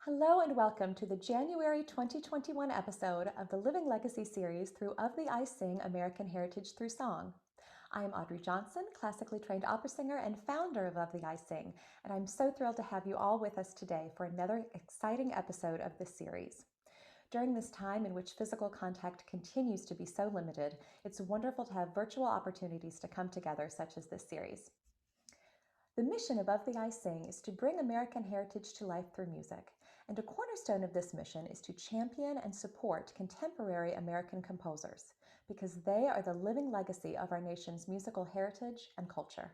Hello and welcome to the January 2021 episode of the Living Legacy series through Of the I Sing American Heritage Through Song. I am Audrey Johnson, classically trained opera singer and founder of the I Sing, and I'm so thrilled to have you all with us today for another exciting episode of this series. During this time in which physical contact continues to be so limited, it's wonderful to have virtual opportunities to come together, such as this series. The mission of the I Sing is to bring American heritage to life through music, and a cornerstone of this mission is to champion and support contemporary American composers, because they are the living legacy of our nation's musical heritage and culture.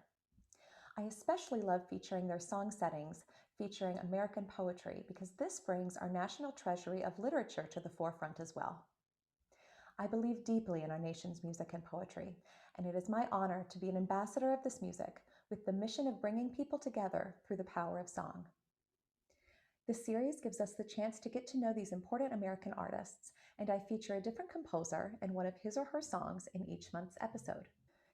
I especially love featuring their song settings featuring American poetry, because this brings our national treasury of literature to the forefront as well. I believe deeply in our nation's music and poetry, and it is my honor to be an ambassador of this music with the mission of bringing people together through the power of song. This series gives us the chance to get to know these important American artists, and I feature a different composer in one of his or her songs in each month's episode.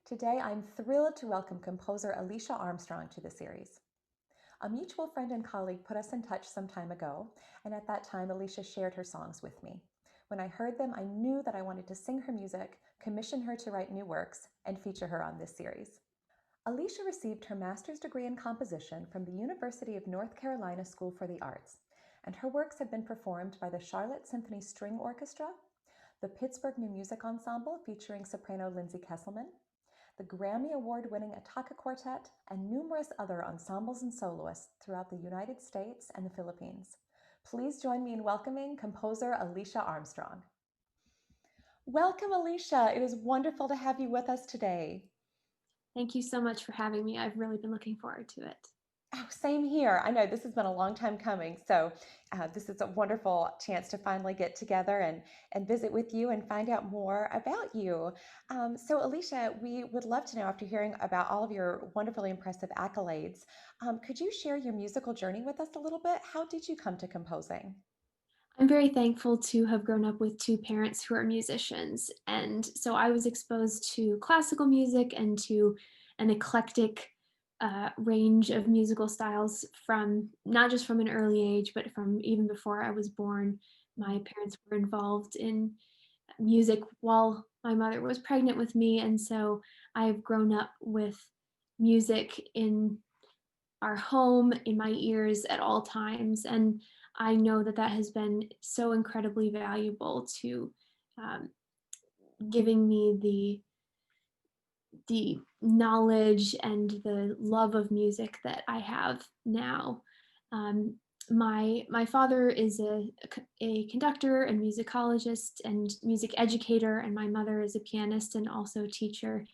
Today, I'm thrilled to welcome composer Alicia Armstrong to the series. A mutual friend and colleague put us in touch some time ago, and at that time, Alicia shared her songs with me. When I heard them, I knew that I wanted to sing her music, commission her to write new works, and feature her on this series. Alicia received her master's degree in composition from the University of North Carolina School for the Arts, and her works have been performed by the Charlotte Symphony String Orchestra, the Pittsburgh New Music Ensemble featuring soprano Lindsay Kesselman, the Grammy Award-winning Ataka Quartet, and numerous other ensembles and soloists throughout the United States and the Philippines. Please join me in welcoming composer Alicia Armstrong. Welcome, Alicia. It is wonderful to have you with us today. Thank you so much for having me. I've really been looking forward to it. Oh, same here. I know this has been a long time coming, so this is a wonderful chance to finally get together and visit with you and find out more about you. So, Alicia, we would love to know, after hearing about all of your wonderfully impressive accolades, could you share your musical journey with us a little bit? How did you come to composing? I'm very thankful to have grown up with two parents who are musicians. And so I was exposed to classical music and to an eclectic range of musical styles from not just from an early age, but from even before I was born. My parents were involved in music while my mother was pregnant with me. And so I've grown up with music in our home, in my ears at all times. And I know that that has been so incredibly valuable to um, giving me the knowledge and the love of music that I have now. Um, my father is a conductor and musicologist and music educator, and my mother is a pianist and also teacher.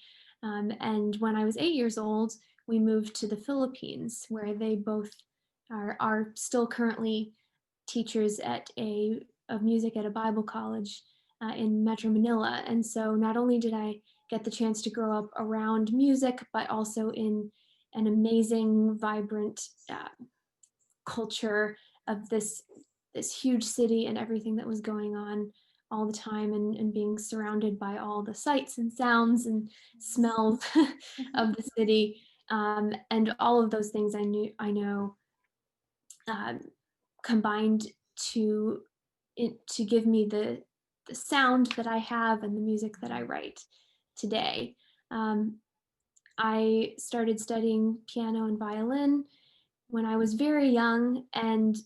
And when I was 8 years old, we moved to the Philippines, where they both are still currently teachers at of music at a Bible college in Metro Manila. And so not only did I get the chance to grow up around music, but also in an amazing, vibrant culture of this huge city and everything that was going on all the time, and being surrounded by all the sights and sounds and smells of the city, and all of those things I know um, combined to to give me the sound that I have and the music that I write today. Um, I started studying piano and violin when I was very young, and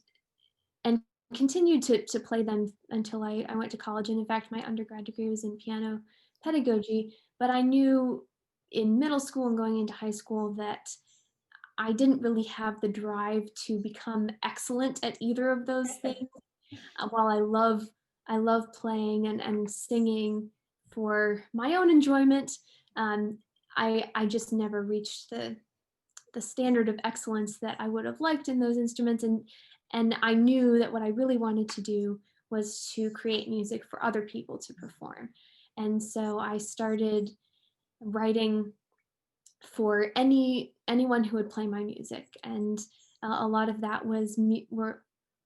continued to play them until I went to college. And in fact, my undergrad degree was in piano pedagogy. But I knew in middle school and going into high school that I didn't really have the drive to become excellent at either of those things. While I love playing and singing for my own enjoyment, um, I just never reached the standard of excellence that I would have liked in those instruments. And I knew that what I really wanted to do was to create music for other people to perform. And so I started writing for anyone who would play my music, and a lot of that were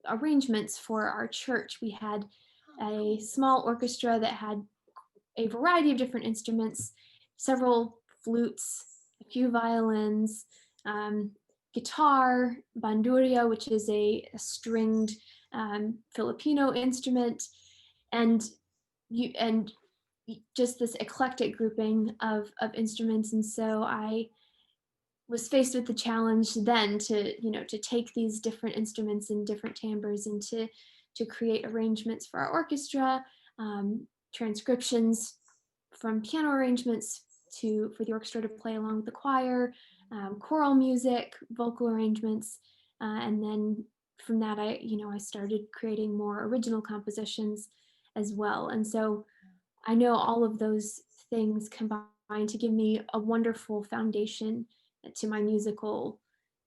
arrangements for our church. We had a small orchestra that had a variety of different instruments, several flutes, a few violins, guitar, bandurria, which is a stringed Filipino instrument, and and just this eclectic grouping of instruments. And so I was faced with the challenge then to, to take these different instruments and different timbres and to create arrangements for our orchestra, transcriptions from piano arrangements to for the orchestra to play along with the choir, choral music, vocal arrangements, and then from that I started creating more original compositions as well. And so I know all of those things combine to give me a wonderful foundation to my musical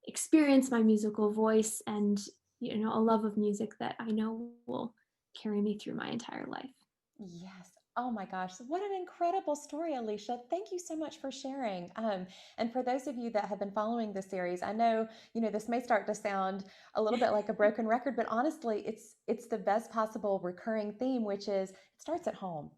experience, my musical voice, and a love of music that I know will carry me through my entire life. Yes. Oh my gosh. What an incredible story, Alicia. Thank you so much for sharing. And for those of you that have been following the series, I know, this may start to sound a little bit like a broken record, but honestly, it's the best possible recurring theme, which is it starts at home.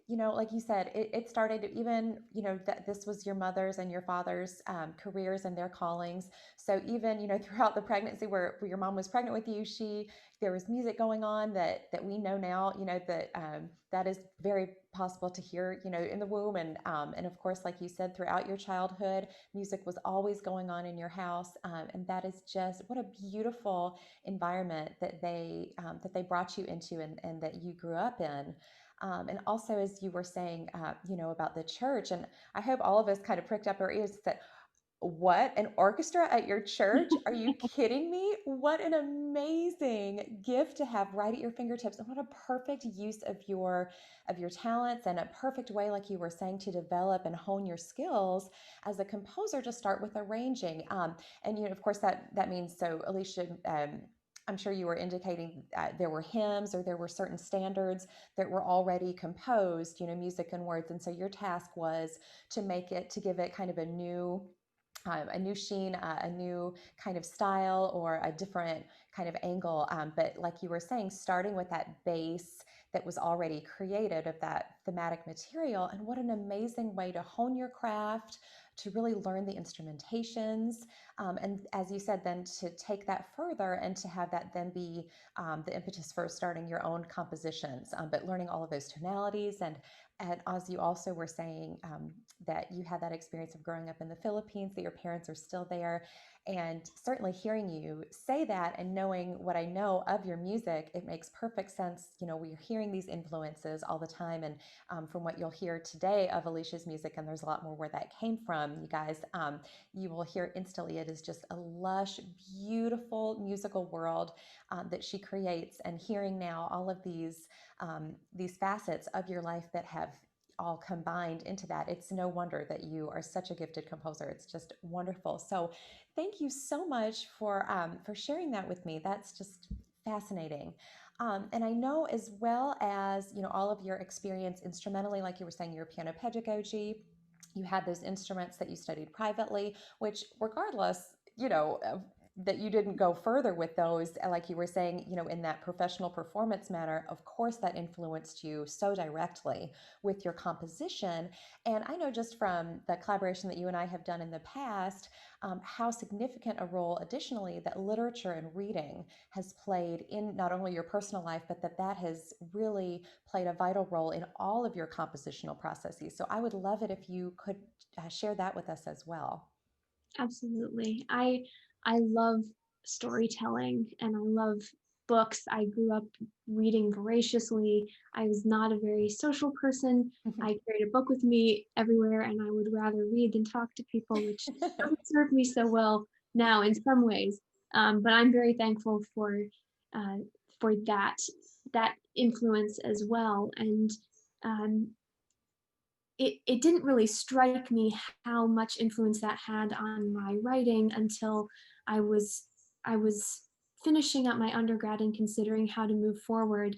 Like you said, it started even, that this was your mother's and your father's careers and their callings. So even, throughout the pregnancy where your mom was pregnant with you, there was music going on that we know now, that that is very possible to hear, in the womb. And of course, like you said, throughout your childhood, music was always going on in your house. And that is just what a beautiful environment that they brought you into and that you grew up in. And also, as you were saying, about the church, and I hope all of us kind of pricked up our ears that what, an orchestra at your church? Are you kidding me? What an amazing gift to have right at your fingertips, and what a perfect use of your talents, and a perfect way, like you were saying, to develop and hone your skills as a composer to start with arranging. And of course, that means so, Alicia. I'm sure you were indicating there were hymns or there were certain standards that were already composed, music and words. And so your task was to give it kind of a new sheen, a new kind of style, or a different kind of angle. But like you were saying, starting with that base that was already created of that thematic material. And what an amazing way to hone your craft, to really learn the instrumentations. And as you said, then to take that further and to have that then be the impetus for starting your own compositions, but learning all of those tonalities. And as you also were saying, that you had that experience of growing up in the Philippines, that your parents are still there. And certainly hearing you say that and knowing what I know of your music, it makes perfect sense. We're hearing these influences all the time. And from what you'll hear today of Alicia's music, and there's a lot more where that came from, you guys, you will hear instantly it is just a lush, beautiful musical world that she creates. And hearing now all of these facets of your life that have all combined into that, it's no wonder that you are such a gifted composer. It's just wonderful. So thank you so much for sharing that with me. That's just fascinating. And I know, as well as all of your experience instrumentally, like you were saying, your piano pedagogy, you had those instruments that you studied privately, which regardless, that you didn't go further with those, like you were saying, in that professional performance manner, of course, that influenced you so directly with your composition. And I know just from the collaboration that you and I have done in the past, how significant a role, additionally, that literature and reading has played in not only your personal life, but that has really played a vital role in all of your compositional processes. So I would love it if you could share that with us as well. Absolutely. I love storytelling and I love books. I grew up reading voraciously. I was not a very social person. I carried a book with me everywhere and I would rather read than talk to people, which doesn't serve me so well now in some ways. But I'm very thankful uh, for that influence as well. And um, it didn't really strike me how much influence that had on my writing until I was I was finishing up my undergrad and considering how to move forward.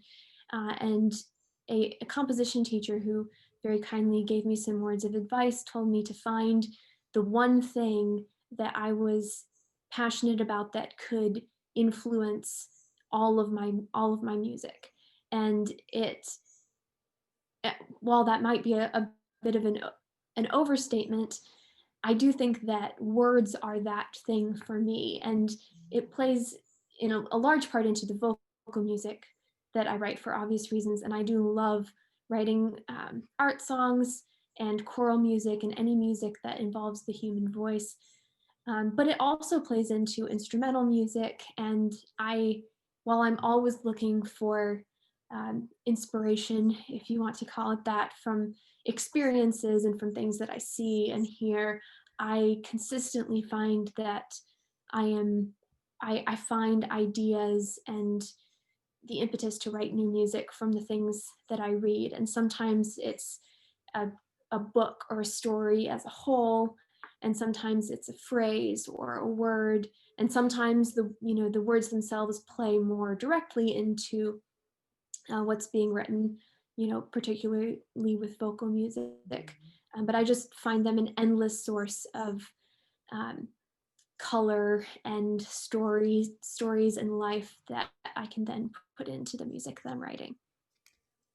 And a composition teacher who very kindly gave me some words of advice told me to find the one thing that I was passionate about that could influence all of my music. And while that might be a bit of an overstatement, I do think that words are that thing for me, and it plays in a large part into the vocal music that I write for obvious reasons, and I do love writing art songs and choral music and any music that involves the human voice. But it also plays into instrumental music, and while I'm always looking for inspiration, if you want to call it that, from experiences and from things that I see and hear, I consistently find that I find ideas and the impetus to write new music from the things that I read. And sometimes it's a, a book or a story as a whole, and sometimes it's a phrase or a word, and sometimes the words themselves play more directly into what's being written, particularly with vocal music. But I just find them an endless source of um, color and stories and life that I can then put into the music that I'm writing.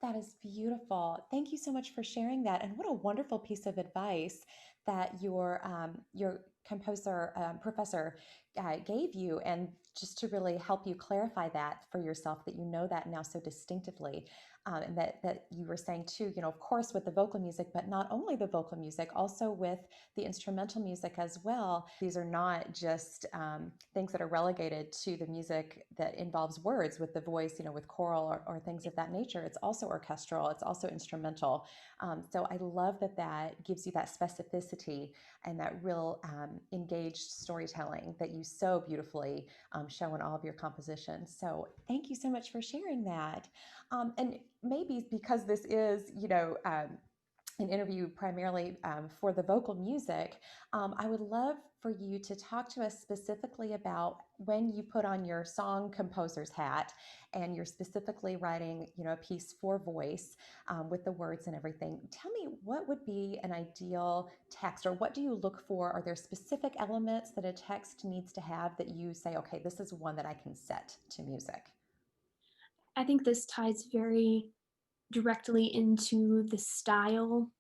That is beautiful. Thank you so much for sharing that. And what a wonderful piece of advice that your composer professor gave you, and just to really help you clarify that for yourself, that you know that now so distinctively. And that you were saying too, of course, with the vocal music, but not only the vocal music, also with the instrumental music as well. These are not just things that are relegated to the music that involves words with the voice, with choral or things of that nature. It's also orchestral, it's also instrumental. So I love that gives you that specificity and that real engaged storytelling that you so beautifully show in all of your compositions. So thank you so much for sharing that. And maybe because this is, an interview primarily for the vocal music, I would love for you to talk to us specifically about when you put on your song composer's hat and you're specifically writing, a piece for voice with the words and everything. Tell me, what would be an ideal text, or what do you look for? Are there specific elements that a text needs to have that you say, okay, this is one that I can set to music? I think this ties very directly into the style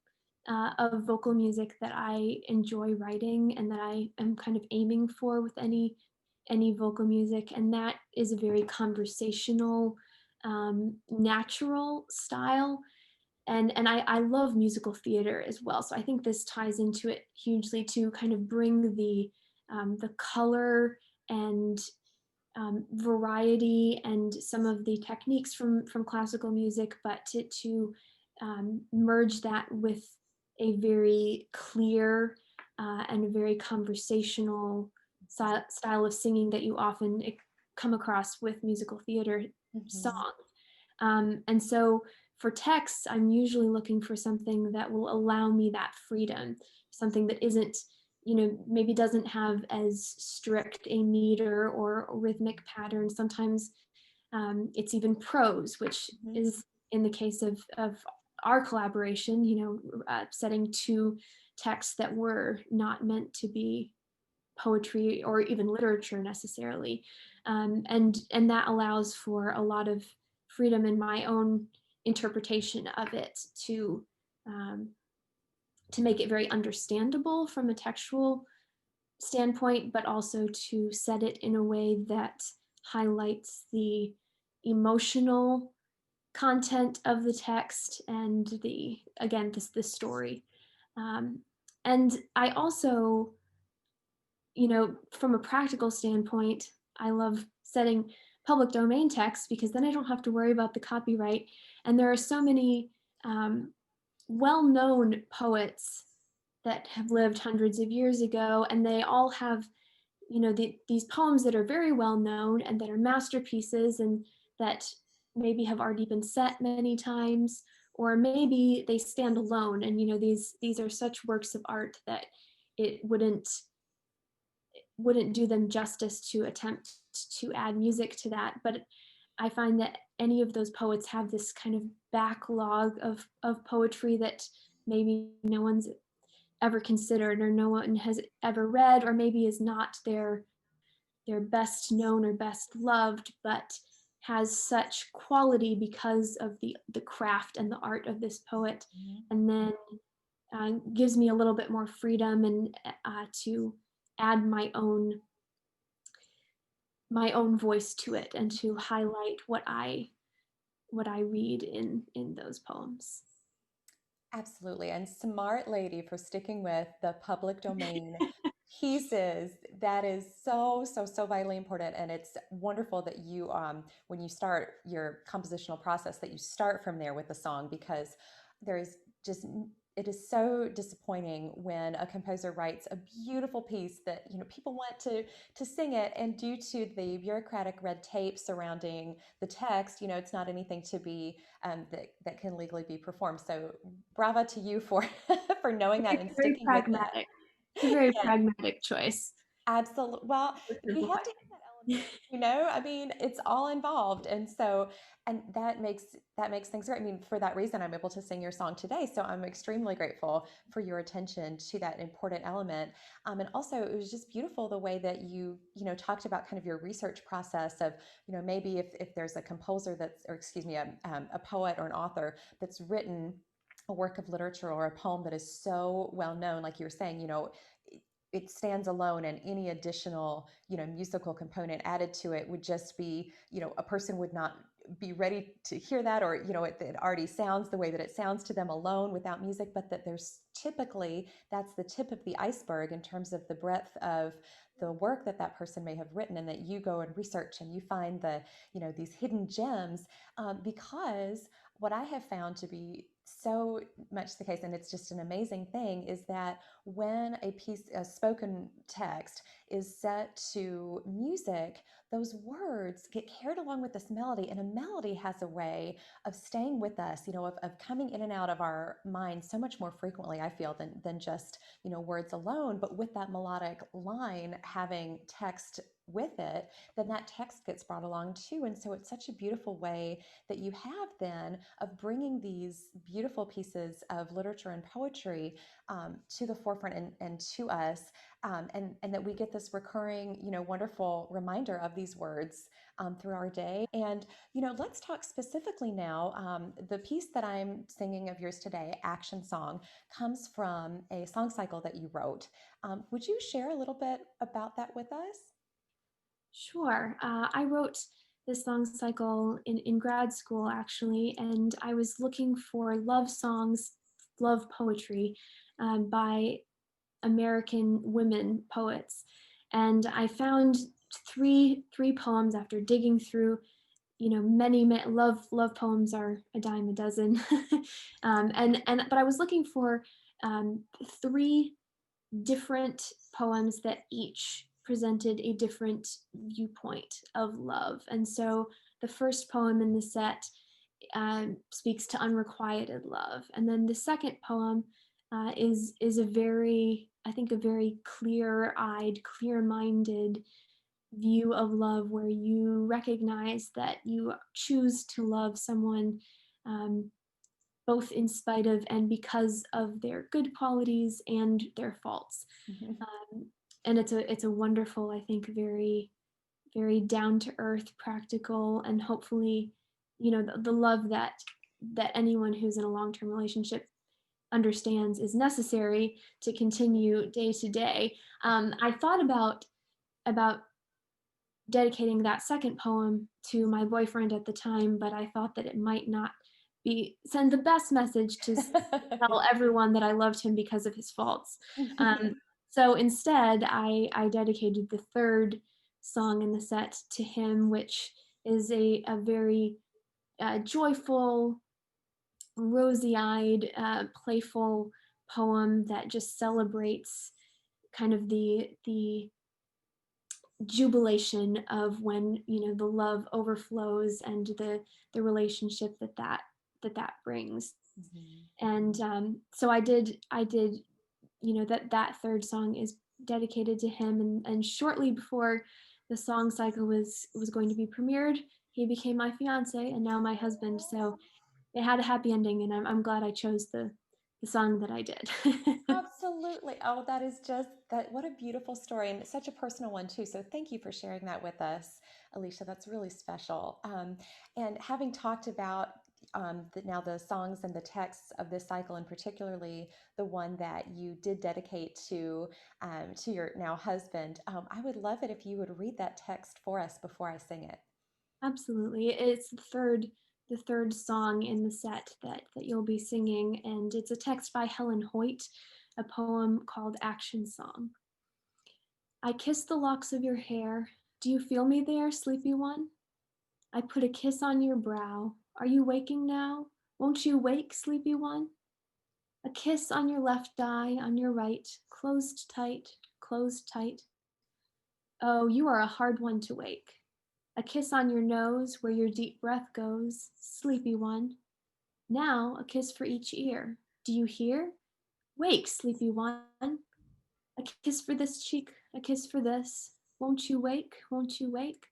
of vocal music that I enjoy writing and that I am kind of aiming for with any vocal music, and that is a very conversational, natural style. And I love musical theater as well, so I think this ties into it hugely to kind of bring the color and variety and some of the techniques from classical music, but to merge that with a very clear and a very conversational style of singing that you often come across with musical theater Mm-hmm. songs. And so for texts, I'm usually looking for something that will allow me that freedom, something that isn't, maybe doesn't have as strict a meter or rhythmic pattern. Sometimes it's even prose, which Mm-hmm. is in the case of our collaboration, setting two texts that were not meant to be poetry or even literature necessarily. And that allows for a lot of freedom in my own interpretation of it um, to make it very understandable from a textual standpoint, but also to set it in a way that highlights the emotional content of the text and the story. Um, and I also, from a practical standpoint, I love setting public domain text because then I don't have to worry about the copyright. And there are so many well-known poets that have lived hundreds of years ago, and they all have, these poems that are very well known and that are masterpieces and that maybe have already been set many times, or maybe they stand alone. And these are such works of art that it wouldn't do them justice to attempt to add music to that. But I find that any of those poets have this kind of backlog of poetry that maybe no one's ever considered or no one has ever read, or maybe is not their best known or best loved, but has such quality because of the craft and the art of this poet. Mm-hmm. And then gives me a little bit more freedom and to add my own voice to it and to highlight what I read in those poems. Absolutely. And smart lady for sticking with the public domain pieces. That is so, so, so vitally important. And it's wonderful that you, when you start your compositional process, that you start from there with the song, because there is just, it is so disappointing when a composer writes a beautiful piece that, people want to sing it, and due to the bureaucratic red tape surrounding the text, it's not anything to be that can legally be performed. So bravo to you for for knowing that and Very sticking with it. pragmatic. It's a very Yeah, pragmatic choice. absolutely. Well, To you have simplify to have that element. I mean, it's all involved, and so and that makes things right. I mean, for that reason, I'm able to sing your song today. So I'm extremely grateful for your attention to that important element. And also, it was just beautiful the way that you talked about kind of your research process of maybe if there's a composer that's, or excuse me, a poet or an author that's written a work of literature or a poem that is so well known, like you were saying, it stands alone, and any additional musical component added to it would just be, a person would not be ready to hear that, or it already sounds the way that it sounds to them alone without music. But that there's typically, that's the tip of the iceberg in terms of the breadth of the work that that person may have written, and that you go and research and you find these hidden gems, because what I have found to be so much the case, and it's just an amazing thing, is that when a spoken text is set to music, those words get carried along with this melody, and a melody has a way of staying with us, of coming in and out of our minds so much more frequently, I feel, than just, words alone. But with that melodic line having text with it, then that text gets brought along too. And so it's such a beautiful way that you have then of bringing these beautiful pieces of literature and poetry to the forefront, and to us, and that we get this recurring, wonderful reminder of these words through our day. And let's talk specifically now. The piece that I'm singing of yours today, Action Song, comes from a song cycle that you wrote. Would you share a little bit about that with us? Sure. I wrote this song cycle in grad school, actually, and I was looking for love songs, love poetry by American women poets. And I found three poems after digging through, many love poems are a dime a dozen. And but I was looking for three different poems that each presented a different viewpoint of love. And so the first poem in the set speaks to unrequited love, and then the second poem is a very, I think, a very clear-eyed, clear-minded view of love, where you recognize that you choose to love someone um, both in spite of and because of their good qualities and their faults. Um, and it's a wonderful, I think, very very down to earth, practical, and hopefully, the love that anyone who's in a long term relationship understands is necessary to continue day to day. I thought about dedicating that second poem to my boyfriend at the time, but I thought that it might not be send the best message to tell everyone that I loved him because of his faults. Um, so instead, I dedicated the third song in the set to him, which is a very joyful, rosy-eyed, playful poem that just celebrates kind of the jubilation of when the love overflows, and the relationship that brings. Mhm. And so I did that third song is dedicated to him, and shortly before the song cycle was going to be premiered, he became my fiance and now my husband. So it had a happy ending, and I'm glad I chose the song that I did. Absolutely. Oh, that is just that. What a beautiful story, and it's such a personal one too. So thank you for sharing that with us, Alicia. That's really special. And having talked about now the songs and the texts of this cycle, and particularly the one that you did dedicate to your now husband. I would love it if you would read that text for us before I sing it. Absolutely. It's the third song in the set that you'll be singing, and it's a text by Helen Hoyt, a poem called Action Song. I kiss the locks of your hair. Do you feel me there, sleepy one? I put a kiss on your brow. Are you waking now? Won't you wake, sleepy one? A kiss on your left eye, on your right, closed tight, closed tight. Oh, you are a hard one to wake. A kiss on your nose where your deep breath goes, sleepy one. Now a kiss for each ear. Do you hear? Wake, sleepy one. A kiss for this cheek, a kiss for this. Won't you wake? Won't you wake?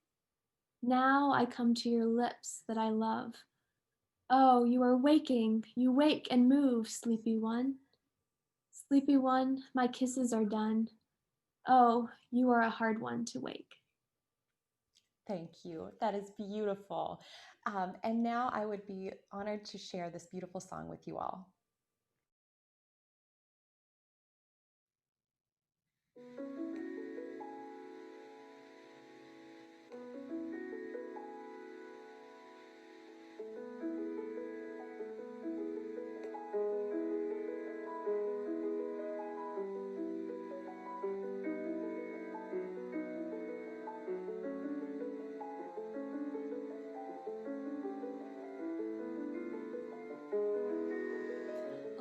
Now I come to your lips that I love. Oh, you are waking. You wake and move, sleepy one. Sleepy one, my kisses are done. Oh, you are a hard one to wake. Thank you. That is beautiful. And now I would be honored to share this beautiful song with you all.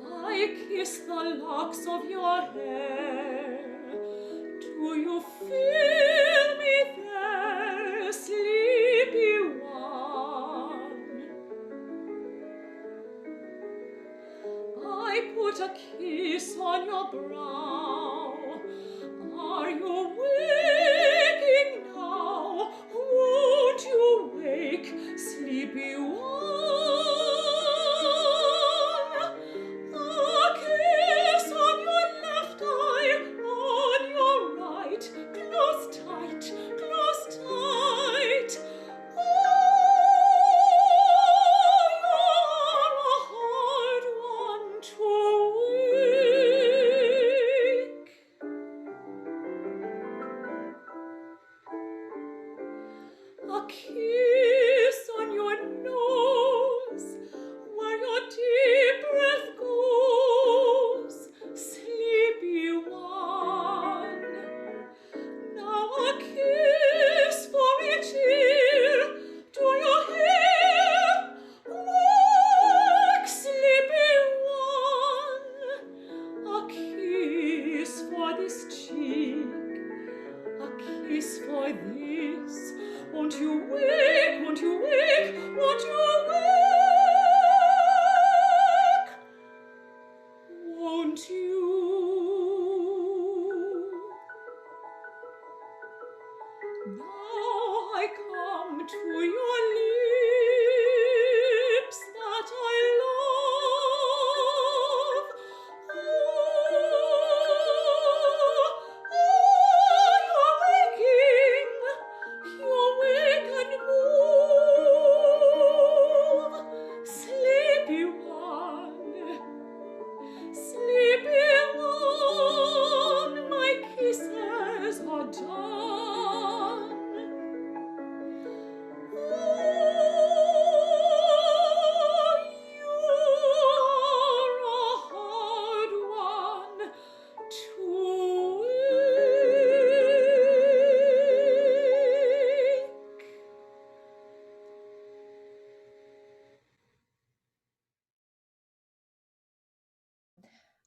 I kiss the locks of your hair. Do you feel me there, sleepy one? I put a kiss on your brow. Are you waking now? Won't you wake, sleepy one? A kiss on your left eye, on your right, close tight, close tight. A kiss on your nose, where your deep breath goes, sleepy one. Now a kiss for each ear. Do you hear? Wake, sleepy one. A kiss for this cheek, a kiss for this. Won't you wake? Won't you wake? Won't you wake? Won't you? Now I come to your lips that I love. You're waking. You wake and move, sleepy one. Sleepy one, my kisses are done. Oh, you are a hard one to wake.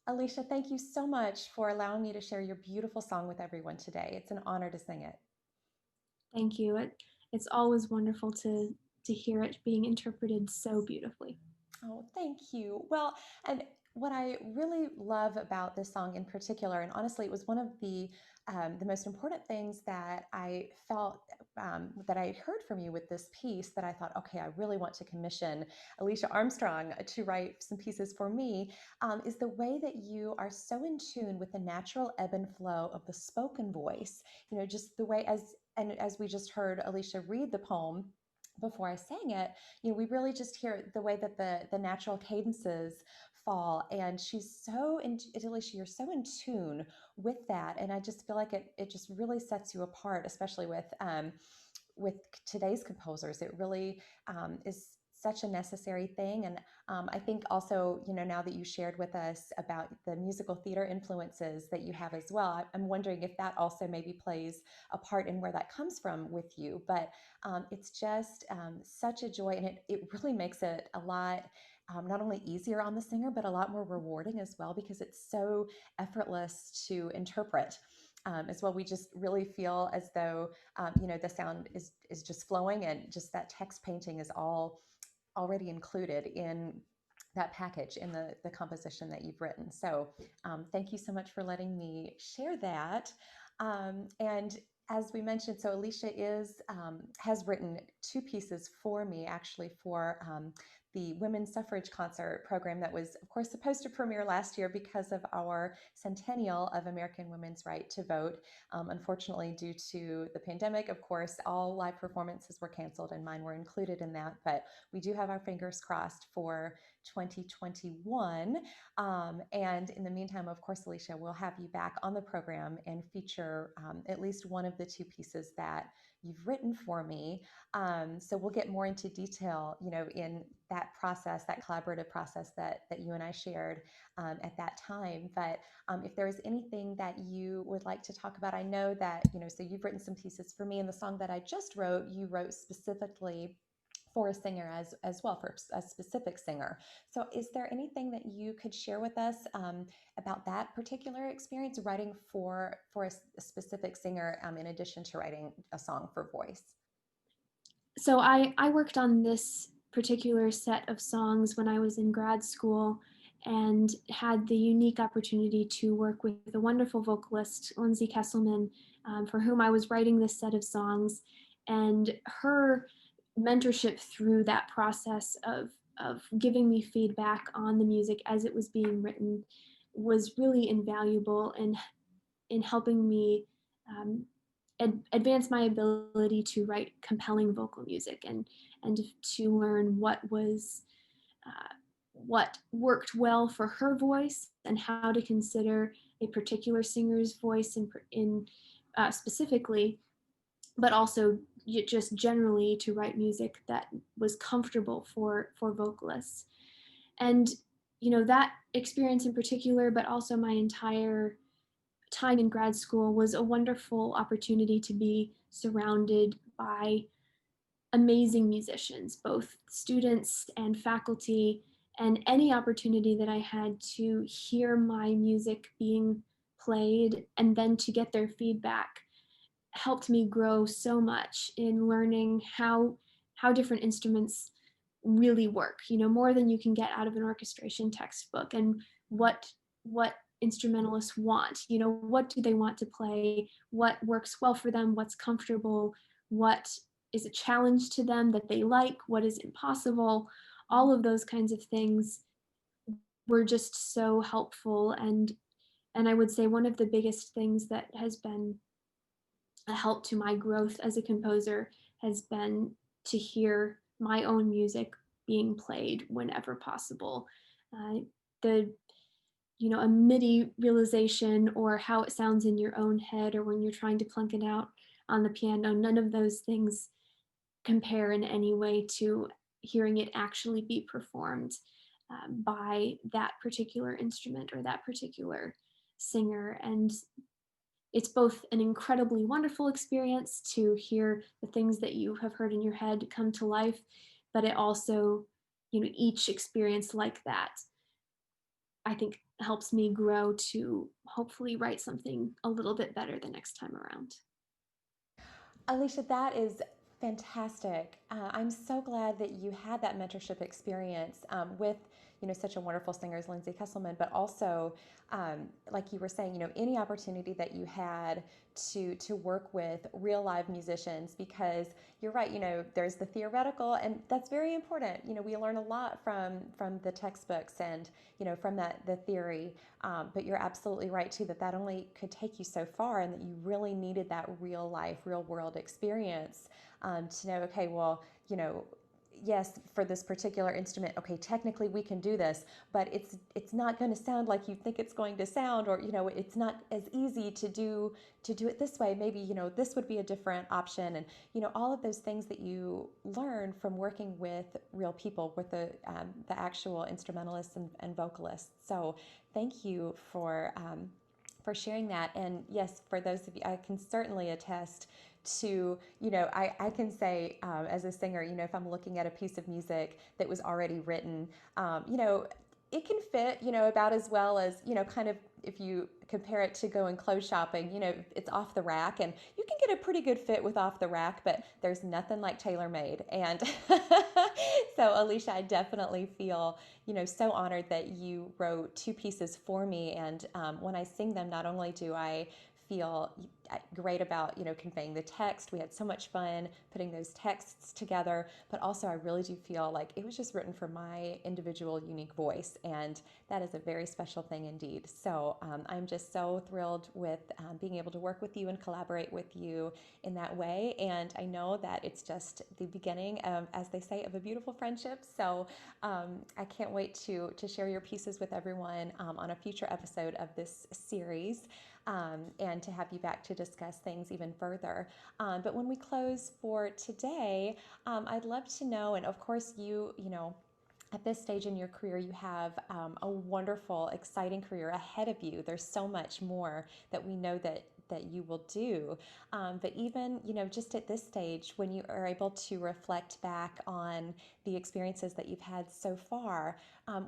Alicia, thank you so much for allowing me to share your beautiful song with everyone today. It's an honor to sing it. Thank you. It's always wonderful to hear it being interpreted so beautifully. Oh, thank you. Well, and what I really love about this song in particular, and honestly, it was one of the most important things that I felt that I heard from you with this piece that I thought, okay, I really want to commission Alicia Armstrong to write some pieces for me, is the way that you are so in tune with the natural ebb and flow of the spoken voice. You know, just the way as we just heard Alicia read the poem, before I sang it, we really just hear the way that the natural cadences fall, and Alicia, you're so in tune with that, and I just feel like it just really sets you apart, especially with today's composers. It really is such a necessary thing. And I think also, now that you shared with us about the musical theater influences that you have as well, I'm wondering if that also maybe plays a part in where that comes from with you. But it's just such a joy, and it really makes it a lot not only easier on the singer, but a lot more rewarding as well, because it's so effortless to interpret. As well, we just really feel as though the sound is just flowing, and just that text painting is all already included in that package in the composition that you've written. So thank you so much for letting me share that. And as we mentioned, so Alicia has written two pieces for me, actually, for the women's suffrage concert program that was, of course, supposed to premiere last year because of our centennial of American women's right to vote. Unfortunately, due to the pandemic, of course, all live performances were canceled, and mine were included in that. But we do have our fingers crossed for 2021. And in the meantime, of course, Alicia, we'll have you back on the program and feature at least one of the two pieces that you've written for me. So we'll get more into detail, in that process, that collaborative process that you and I shared at that time. But if there is anything that you would like to talk about, I know that, so you've written some pieces for me, and the song that I just wrote, you wrote specifically for a singer as well, for a specific singer. So is there anything that you could share with us about that particular experience, writing for a specific singer, in addition to writing a song for voice? So I worked on this particular set of songs when I was in grad school, and had the unique opportunity to work with a wonderful vocalist, Lindsay Kesselman, for whom I was writing this set of songs. And her mentorship through that process of giving me feedback on the music as it was being written was really invaluable in helping me advance my ability to write compelling vocal music, and to learn what worked well for her voice, and how to consider a particular singer's voice in specifically, but also just generally to write music that was comfortable for vocalists. And that experience in particular, but also my entire time in grad school, was a wonderful opportunity to be surrounded by amazing musicians, both students and faculty, and any opportunity that I had to hear my music being played and then to get their feedback helped me grow so much in learning how different instruments really work, more than you can get out of an orchestration textbook, and what instrumentalists want, what do they want to play, what works well for them, what's comfortable, what is a challenge to them that they like, what is impossible. All of those kinds of things were just so helpful, and I would say one of the biggest things that has been a help to my growth as a composer has been to hear my own music being played whenever possible. The a MIDI realization, or how it sounds in your own head, or when you're trying to plunk it out on the piano, none of those things compare in any way to hearing it actually be performed by that particular instrument or that particular singer. And it's both an incredibly wonderful experience to hear the things that you have heard in your head come to life, but it also, each experience like that, I think, helps me grow to hopefully write something a little bit better the next time around. Alicia, that is fantastic. I'm so glad that you had that mentorship experience with, such a wonderful singer as Lindsay Kesselman, but also, like you were saying, any opportunity that you had to work with real live musicians, because you're right, there's the theoretical, and that's very important. We learn a lot from the textbooks and from the theory, but you're absolutely right too, that only could take you so far, and that you really needed that real life, real world experience, to know, okay, well, yes, for this particular instrument, okay, technically we can do this, but it's not going to sound like you think it's going to sound, or it's not as easy to do it this way. Maybe this would be a different option, and all of those things that you learn from working with real people, with the actual instrumentalists and vocalists. So thank you for sharing that. And yes, for those of you, I can certainly attest to, I can say, as a singer, if I'm looking at a piece of music that was already written, it can fit, about as well as, kind of, if you compare it to going clothes shopping, it's off the rack, and you can get a pretty good fit with off the rack, but there's nothing like tailor-made. And so Alicia, I definitely feel, so honored that you wrote two pieces for me. And when I sing them, not only do I feel great about conveying the text, we had so much fun putting those texts together, but also I really do feel like it was just written for my individual unique voice, and that is a very special thing indeed. So I'm just so thrilled with being able to work with you and collaborate with you in that way, and I know that it's just the beginning of, as they say, of a beautiful friendship. So I can't wait to share your pieces with everyone on a future episode of this series, and to have you back to discuss things even further. But when we close for today, I'd love to know, and of course at this stage in your career, you have a wonderful, exciting career ahead of you. There's so much more that we know that you will do. But even, just at this stage, when you are able to reflect back on the experiences that you've had so far,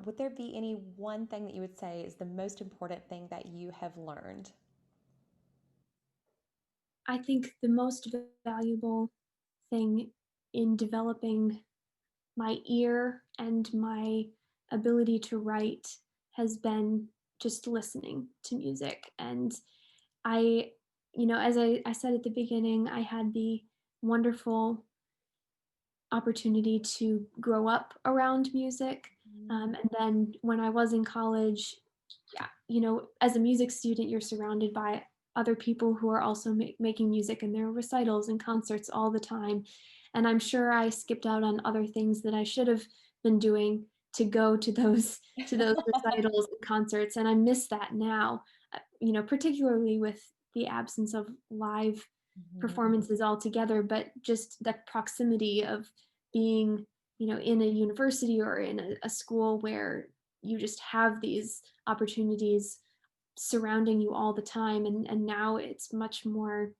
would there be any one thing that you would say is the most important thing that you have learned? I think the most valuable thing in developing my ear and my ability to write has been just listening to music. And I, as I said at the beginning, I had the wonderful opportunity to grow up around music. And then when I was in college, yeah, as a music student, you're surrounded by other people who are also making music, and there are recitals and concerts all the time. And I'm sure I skipped out on other things that I should have been doing to go to those recitals and concerts, and I miss that now. Particularly with the absence of live Mhm. performances altogether, but just the proximity of being, in a university or in a school where you just have these opportunities surrounding you all the time. And now it's much more,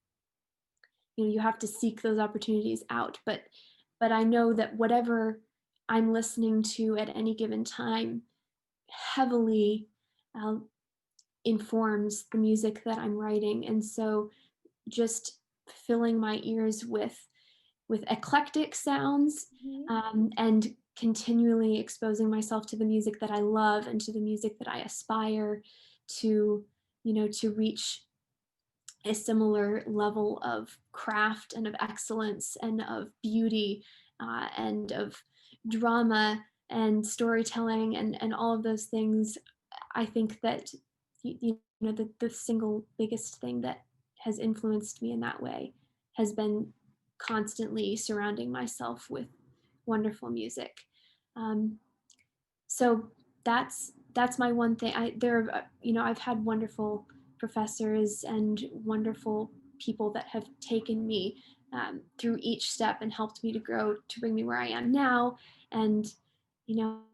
you have to seek those opportunities out. But I know that whatever I'm listening to at any given time heavily uh, informs the music that I'm writing. And so just filling my ears with eclectic sounds, Mhm. and continually exposing myself to the music that I love and to the music that I aspire to, to reach a similar level of craft and of excellence and of beauty, and of drama and storytelling and all of those things. I think that the single biggest thing that has influenced me in that way has been constantly surrounding myself with wonderful music. Um, so that's my one thing. I've had wonderful professors and wonderful people that have taken me through each step and helped me to grow to bring me where I am now. And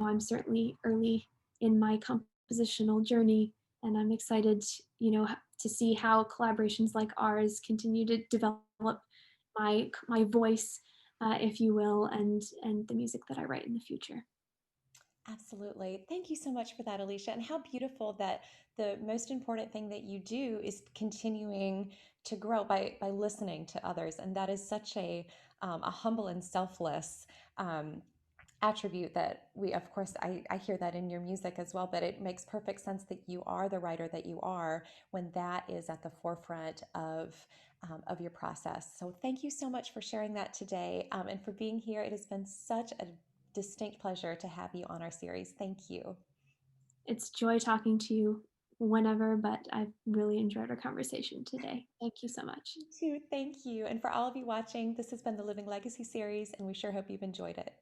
I'm certainly early in my compositional journey, and I'm excited, to see how collaborations like ours continue to develop my voice, if you will, and the music that I write in the future. Absolutely. Thank you so much for that, Alicia. And how beautiful that the most important thing that you do is continuing to grow by listening to others. And that is such a humble and selfless um, attribute that we, of course, I hear that in your music as well, but it makes perfect sense that you are the writer that you are when that is at the forefront of your process. So thank you so much for sharing that today, and for being here. It has been such a distinct pleasure to have you on our series. Thank you. It's joy talking to you whenever, but I've really enjoyed our conversation today. Thank you so much. You too. Thank you. And for all of you watching, this has been the Living Legacy series, and we sure hope you've enjoyed it.